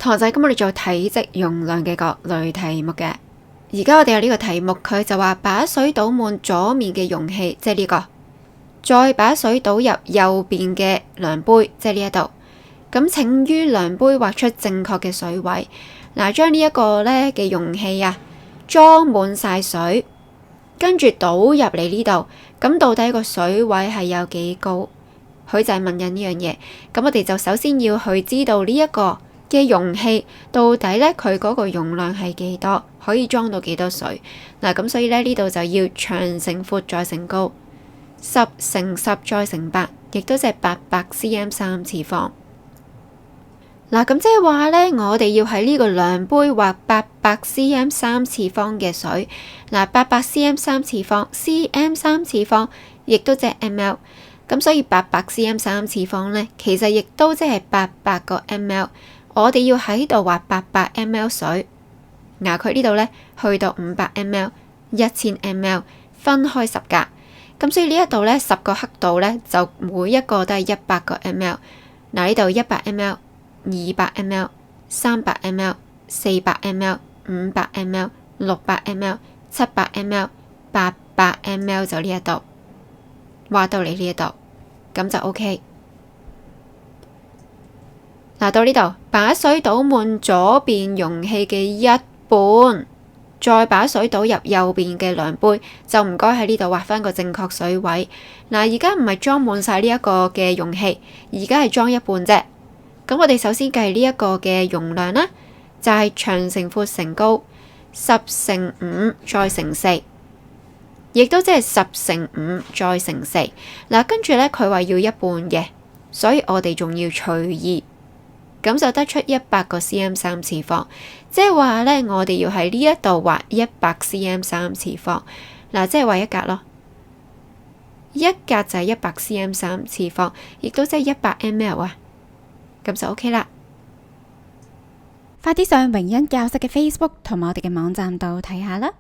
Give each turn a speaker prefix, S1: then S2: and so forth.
S1: 同學仔，咁我哋做體積容量嘅各類題目嘅。而家我哋有呢個題目，佢就話把水倒滿左面嘅容器，即係呢個，再把水倒入右邊嘅量杯，即係呢一度。咁請於量杯畫出正確嘅水位。嗱，將呢一個咧嘅容器啊裝滿晒水，跟住倒入嚟呢度。咁到底個水位係有幾高？佢就係問緊呢樣嘢。咁我哋就首先要去知道呢一個嘅容器到底咧佢嗰個容量係幾多，可以裝到幾多水。嗱，咁所以咧呢度就要長乘闊再乘高，10乘10再乘8，亦都即係800 cm 3次方。嗱，咁即係話咧，我哋要喺呢個量杯畫800 cm 3次方嘅水。嗱，800 cm 3次方 ，cm 3次方，亦都即係 ml。咁所以800 cm 3次方咧，其實亦都即係800個 ml。我哋要喺度畫800 ml 水。嗱，佢呢度咧去到500 ml、1000 ml， 分開10格。咁所以呢一度咧10個刻度咧，就每一個都係100個 ml。嗱，呢度100 ml。200 ml、300 ml、400 ml、500 ml、600 ml、700 ml、800 ml 就呢一度畫到嚟呢一度，咁就 OK。嗱，到呢度把水倒滿左邊容器嘅一半，再把水倒入右邊嘅量杯，就唔該喺呢度畫翻個正確水位。嗱，而家唔係裝滿晒呢一個嘅容器，而家係裝一半啫。咁我哋首先計呢一個嘅容量啦，就係長乘闊乘高，10乘5再乘4，亦都即係10乘5再乘4。嗱，跟住咧佢話要一半嘅，所以我哋仲要除2，咁就得出100個 cm 3次方。即係話咧，我哋要喺呢一度畫100 cm 3次方。嗱，即係畫一格咯，一格就係100 cm 3次方，亦都即係100 ml 啊。咁就 OK 啦。
S2: 快啲上榮恩教室嘅 Facebook 同埋我哋嘅網站度睇下啦。